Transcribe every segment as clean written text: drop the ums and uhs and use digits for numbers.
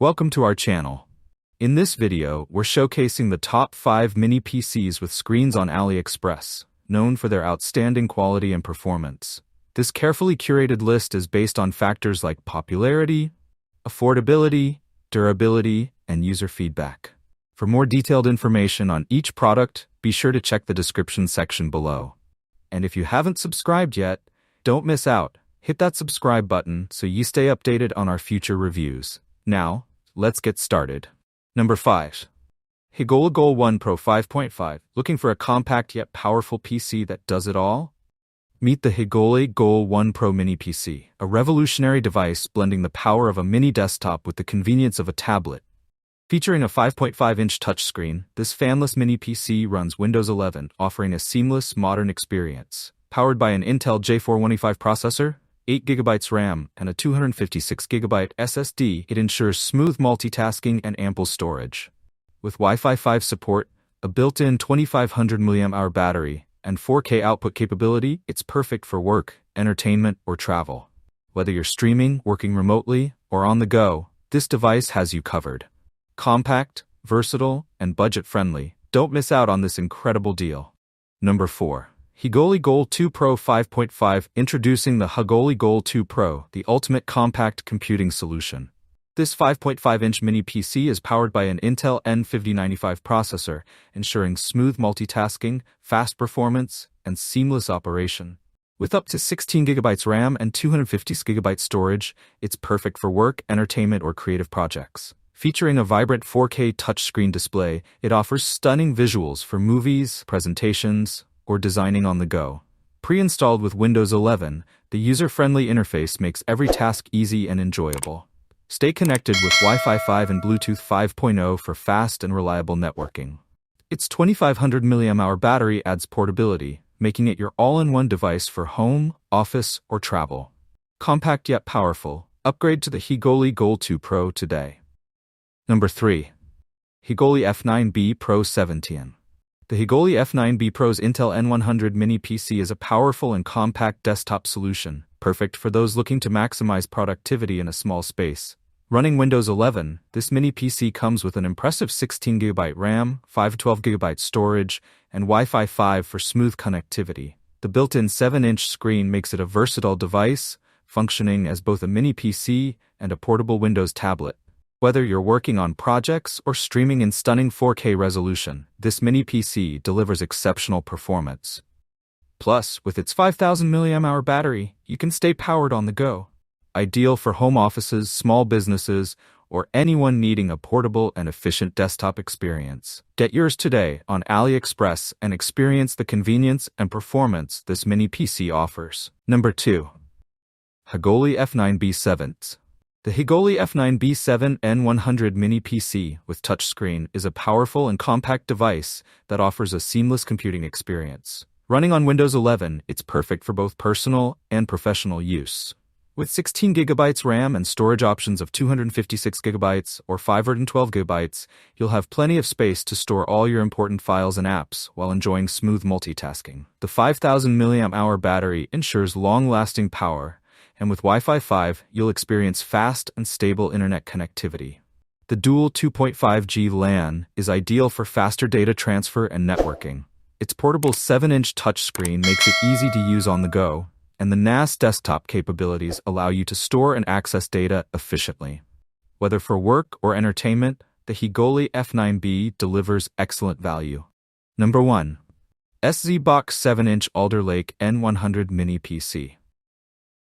Welcome to our channel. In this video, we're showcasing the top 5 mini PCs with screens on AliExpress, known for their outstanding quality and performance. This carefully curated list is based on factors like popularity, affordability, durability, and user feedback. For more detailed information on each product, be sure to check the description section below. And if you haven't subscribed yet, don't miss out. Hit that subscribe button so you stay updated on our future reviews. Now, let's get started. Number 5. Higoli Goal 1 Pro 5.5. Looking for a compact yet powerful PC that does it all? Meet the Higoli Goal 1 Pro Mini PC, a revolutionary device blending the power of a mini desktop with the convenience of a tablet. Featuring a 5.5-inch touchscreen, this fanless mini PC runs Windows 11, offering a seamless, modern experience. Powered by an Intel J415 processor, 8GB RAM, and a 256GB SSD, it ensures smooth multitasking and ample storage. With Wi-Fi 5 support, a built-in 2500 mAh battery, and 4K output capability, it's perfect for work, entertainment, or travel. Whether you're streaming, working remotely, or on the go, this device has you covered. Compact, versatile, and budget-friendly, don't miss out on this incredible deal. Number 4. Higoli Goal 2 Pro 5.5. Introducing the Higoli Goal 2 Pro, the ultimate compact computing solution. This 5.5-inch mini PC is powered by an Intel N5095 processor, ensuring smooth multitasking, fast performance, and seamless operation. With up to 16GB RAM and 256GB storage, it's perfect for work, entertainment, or creative projects. Featuring a vibrant 4K touchscreen display, it offers stunning visuals for movies, presentations, or designing on the go. Pre-installed with Windows 11, the user-friendly interface makes every task easy and enjoyable. Stay connected with Wi-Fi 5 and Bluetooth 5.0 for fast and reliable networking. Its 2500 mAh battery adds portability, making it your all-in-one device for home, office, or travel. Compact yet powerful, upgrade to the Higoli Goal 2 Pro today. Number 3. Higoli F9B Pro 17. The Higoli F9B Pro's Intel N100 mini PC is a powerful and compact desktop solution, perfect for those looking to maximize productivity in a small space. Running Windows 11, this mini PC comes with an impressive 16GB RAM, 512GB storage, and Wi-Fi 5 for smooth connectivity. The built-in 7-inch screen makes it a versatile device, functioning as both a mini PC and a portable Windows tablet. Whether you're working on projects or streaming in stunning 4K resolution, this mini PC delivers exceptional performance. Plus, with its 5000 mAh battery, you can stay powered on the go. Ideal for home offices, small businesses, or anyone needing a portable and efficient desktop experience. Get yours today on AliExpress and experience the convenience and performance this mini PC offers. Number 2. Higoli F9B7. The Higoli F9B7 N100 mini PC with touchscreen is a powerful and compact device that offers a seamless computing experience. Running on Windows 11, it's perfect for both personal and professional use. With 16GB RAM and storage options of 256GB or 512GB, you'll have plenty of space to store all your important files and apps while enjoying smooth multitasking. The 5000 mAh battery ensures long-lasting power, and with Wi-Fi 5, you'll experience fast and stable internet connectivity. The dual 2.5G LAN is ideal for faster data transfer and networking. Its portable 7-inch touchscreen makes it easy to use on the go, and the NAS desktop capabilities allow you to store and access data efficiently. Whether for work or entertainment, the Higoli F9B delivers excellent value. Number 1. SZ-Box 7-inch Alder Lake N100 Mini PC.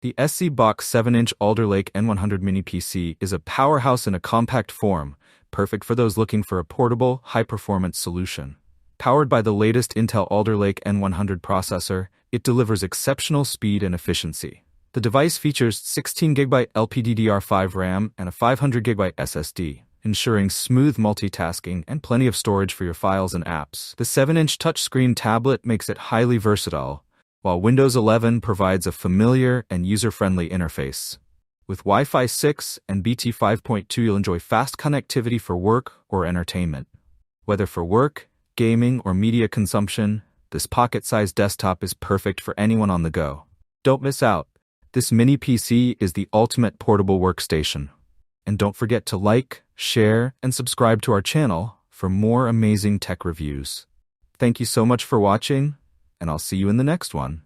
The SZ-Box 7-inch Alder Lake N100 Mini PC is a powerhouse in a compact form, perfect for those looking for a portable, high-performance solution. Powered by the latest Intel Alder Lake N100 processor, it delivers exceptional speed and efficiency. The device features 16GB LPDDR5 RAM and a 500GB SSD, ensuring smooth multitasking and plenty of storage for your files and apps. The 7-inch touchscreen tablet makes it highly versatile, while Windows 11 provides a familiar and user-friendly interface. With Wi-Fi 6 and BT 5.2, you'll enjoy fast connectivity for work or entertainment. Whether for work, gaming, or media consumption, this pocket-sized desktop is perfect for anyone on the go. Don't miss out. This mini PC is the ultimate portable workstation. And don't forget to like, share, and subscribe to our channel for more amazing tech reviews. Thank you so much for watching, and I'll see you in the next one.